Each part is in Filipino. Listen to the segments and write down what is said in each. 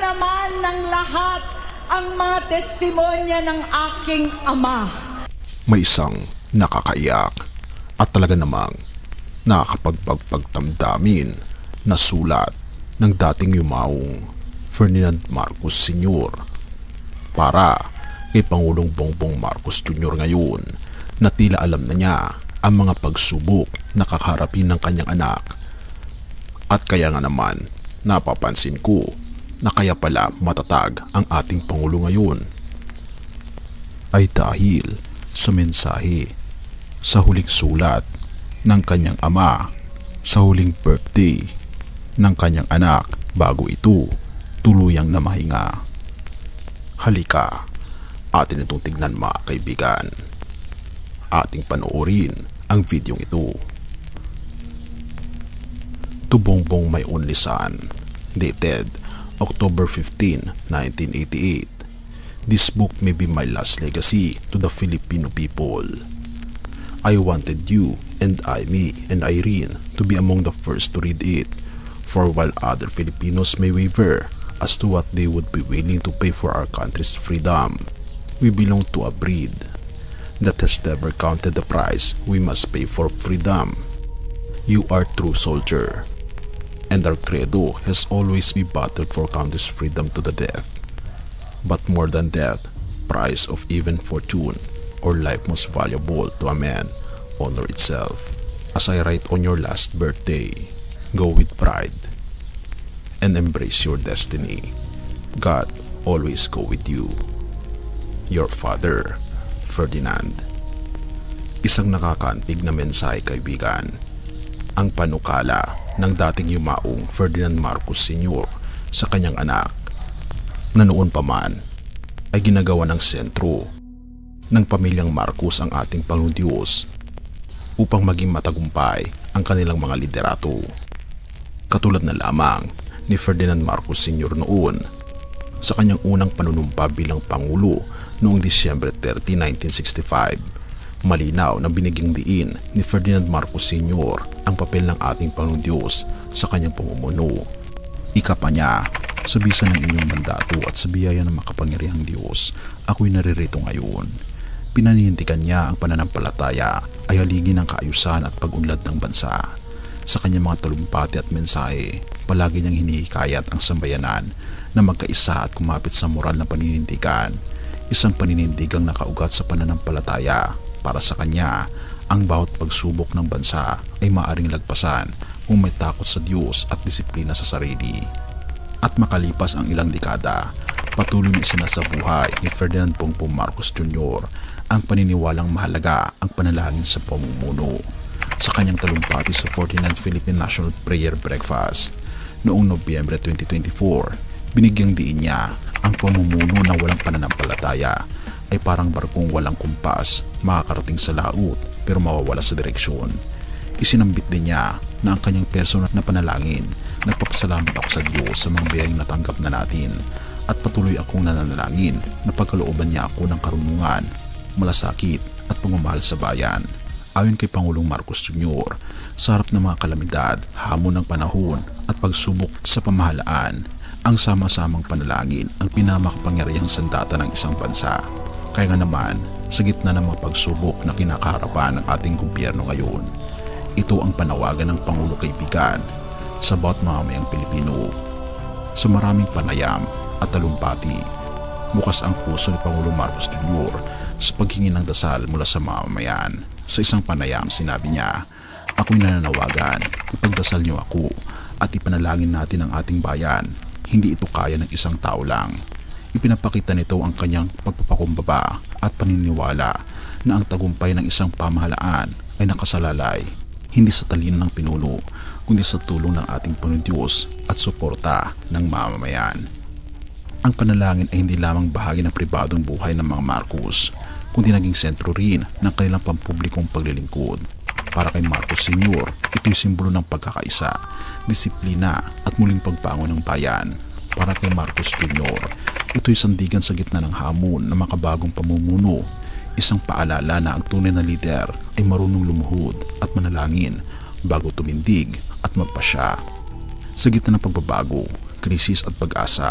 naman ng lahat ang mga testimonya ng aking ama. May isang nakakaiyak at talaga namang nakakapagpagtamdamin na sulat ng dating yumaong Ferdinand Marcos Sr. para kay Pangulong Bongbong Marcos Jr. ngayon na tila alam na niya ang mga pagsubok na kakaharapin ng kanyang anak. At kaya nga naman napapansin ko na kaya pala matatag ang ating Pangulo ngayon ay dahil sa mensahe sa huling sulat ng kanyang ama sa huling birthday ng kanyang anak bago ito tuluyang namahinga. Halika, atin itong tignan mga kaibigan. Ating panoorin ang videong ito. To Bongbong My Only Son, dated October 15, 1988. This book may be my last legacy to the Filipino people. I wanted you and me and Irene to be among the first to read it, for while other Filipinos may waver as to what they would be willing to pay for our country's freedom, we belong to a breed that has never counted the price we must pay for freedom. You are true soldier, and our credo has always been battled for country's freedom to the death. But more than death, price of even fortune or life most valuable to a man, honor itself. As I write on your last birthday, go with pride and embrace your destiny. God always go with you. Your father, Ferdinand. Isang nakakantig na mensahe kaibigan. Ang panukala ng dating yumaong Ferdinand Marcos Sr. sa kanyang anak na noon pa man ay ginagawa ng sentro ng pamilyang Marcos ang ating Panginoong Diyos upang maging matagumpay ang kanilang mga liderato. Katulad na lamang ni Ferdinand Marcos Sr. noon sa kanyang unang panunumpa bilang Pangulo noong Disyembre 30, 1965. Malinaw na binigyang diin ni Ferdinand Marcos Sr. ang papel ng ating Panginoong Diyos sa kanyang pamumuno. Ikapa niya, sa bisa ng inyong mandato at sa biyaya ng makapangyarihang Diyos, ako'y naririto ngayon. Pinanindigan niya ang pananampalataya ay haligi ng kaayusan at pag-unlad ng bansa. Sa kanyang mga talumpati at mensahe, palagi niyang hinihikayat ang sambayanan na magkaisa at kumapit sa moral na paninindigan. Isang paninindigang nakaugat sa pananampalataya. Para sa kanya, ang bawat pagsubok ng bansa ay maaring lagpasan kung may takot sa Diyos at disiplina sa sarili. At makalipas ang ilang dekada, patuloy na isinasabuhay ni Ferdinand Bongbong Marcos Jr. ang paniniwalang mahalaga ang panalangin sa pamumuno. Sa kanyang talumpati sa 49th Philippine National Prayer Breakfast noong Nobyembre 2024, binigyang diin niya ang pamumuno na walang pananampalataya ay parang barkong walang kumpas, makakarating sa laut pero mawawala sa direksyon. Isinambit din niya na ang kanyang personal na panalangin, nagpapasalamat ako sa Diyos sa mga biyayang natanggap na natin at patuloy akong nananalangin na pagkalooban niya ako ng karunungan, malasakit at pagmamahal sa bayan. Ayon kay Pangulong Marcos Jr., sa harap ng mga kalamidad, hamon ng panahon at pagsubok sa pamahalaan, ang sama-samang panalangin ang pinamakapangyarihang sandata ng isang bansa. Kaya nga naman, sa gitna ng mga pagsubok na kinakaharapan ng ating gobyerno ngayon, ito ang panawagan ng Pangulo kaibigan sa bawat mamamayang Pilipino. Sa maraming panayam at talumpati, bukas ang puso ni Pangulong Marcos Jr. sa paghingi ng dasal mula sa mamamayan. Sa isang panayam sinabi niya, ako'y nananawagan, ipagdasal niyo ako at ipanalangin natin ang ating bayan. Hindi ito kaya ng isang tao lang. Ipinapakita nito ang kanyang pagpapakumbaba at paniniwala na ang tagumpay ng isang pamahalaan ay nakasalalay hindi sa talino ng pinuno kundi sa tulong ng ating Panginoong Diyos at suporta ng mamamayan. Ang panalangin ay hindi lamang bahagi ng pribadong buhay ng mga Marcos kundi naging sentro rin ng kanilang pampublikong paglilingkod. Para kay Marcos Sr., ito'y simbolo ng pagkakaisa, disiplina at muling pagbangon ng bayan. Para kay Marcos Jr., ito'y sandigan sa gitna ng hamon ng makabagong pamumuno, isang paalala na ang tunay na lider ay marunong lumuhod at manalangin bago tumindig at magpasya. Sa gitna ng pagbabago, krisis at pag-asa,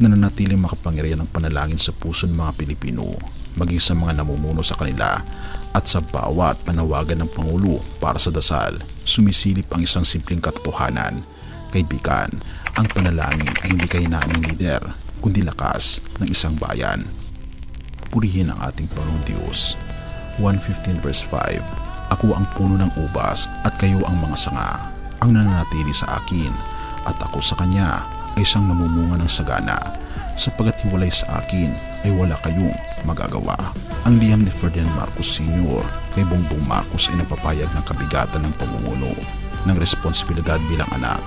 nananatiling makapangyarihan ng panalangin sa puso ng mga Pilipino, maging sa mga namumuno sa kanila at sa bawat panawagan ng Pangulo para sa dasal. Sumisilip ang isang simpleng katotohanan. Kaibigan, ang panalangin ay hindi kahinaan ng lider, kundi lakas ng isang bayan. Purihin ang ating Panginoong Diyos. 1:15 verse 5. Ako ang puno ng ubas at kayo ang mga sanga. Ang nananatili sa akin at ako sa kanya ay siyang namumunga ng sagana. Sapagkat hiwalay sa akin ay wala kayong magagawa. Ang liham ni Ferdinand Marcos Sr. kay Bongbong Marcos ay napapayag ng kabigatan ng pamumuno, ng responsibilidad bilang anak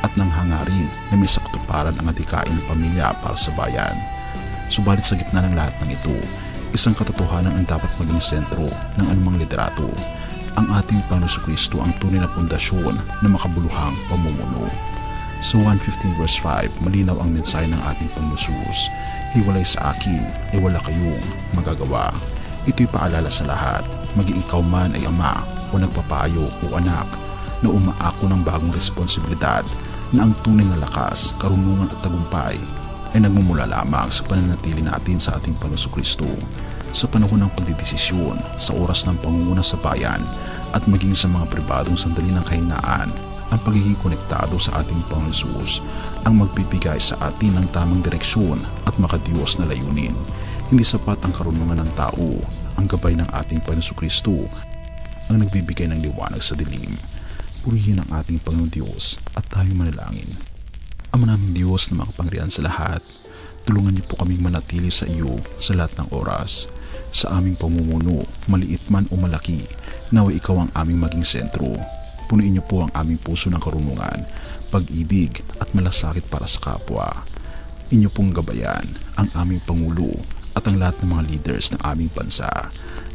at ng hangarin na may sakatuparan ang adikain ng pamilya para sa bayan. Subalit sa gitna ng lahat ng ito, isang katotohanan ang dapat maging sentro ng anumang liderato. Ang ating Panginoon Kristo ang tunay na pundasyon ng makabuluhang pamumuno. Sa 1:15 verse 5, malinaw ang mensahe ng ating Panginoon Jesus. Hiwalay sa akin ay wala kayong magagawa. Ito'y paalala sa lahat, maging ikaw man ay ama o nagpapayo o anak, na umaako ng bagong responsibilidad na ang tunay na lakas, karunungan at tagumpay ay nagmumula lamang sa pananatili natin sa ating Panginoon Kristo. Sa panahon ng pagdidesisyon, sa oras ng pangunguna sa bayan at maging sa mga pribadong sandali ng kahinaan, ang pagiging konektado sa ating Panginoon Jesus ang magbibigay sa atin ng tamang direksyon at makadiyos na layunin. Hindi sapat ang karunungan ng tao, ang gabay ng ating Panginoon Kristo ang nagbibigay ng liwanag sa dilim. Purihin ang ating Panginoon Diyos at tayo manalangin. Ama naming Diyos na makapangyarihan sa lahat, tulungan niyo po kaming manatili sa iyo sa lahat ng oras. Sa aming pamumuno, maliit man o malaki, naway ikaw ang aming maging sentro. Punuin niyo po ang aming puso ng karunungan, pag-ibig at malasakit para sa kapwa. Inyo pong gabayan ang aming Pangulo at ang lahat ng mga leaders ng aming bansa.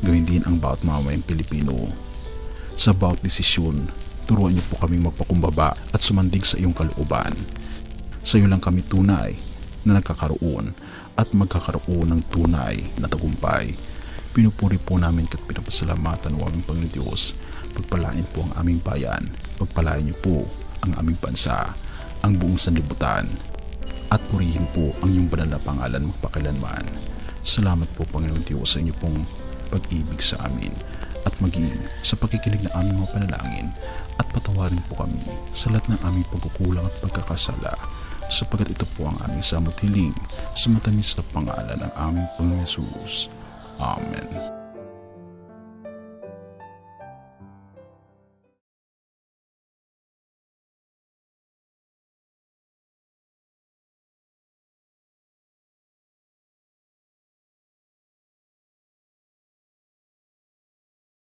Gawin din ang bawat mamamayang Pilipino. Sa bawat desisyon, turuan niyo po kaming magpakumbaba at sumandig sa iyong kalooban. Sa iyo lang kami tunay na nagkakaroon at magkakaroon ng tunay na tagumpay. Pinupuri po namin at pinapasalamatan ng aming Panginoon Diyos. Pagpalain po ang aming bayan, pagpalain niyo po ang aming bansa, ang buong sanlibutan, at purihin po ang iyong banal na pangalan magpakailanman. Salamat po Panginoon Diyos sa inyo pong pag-ibig sa amin at maging sa pakikinig ng aming mga panalangin, at patawarin po kami sa lahat ng aming pagkukulang at pagkakasala, sapagkat ito po ang aming samot hiling sa matamis na pangalan ng aming Panginoon Jesus. Amen.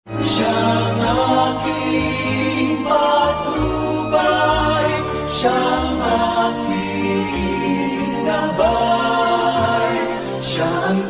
Siyang aking patnubay, siyang aking gabay, siya ang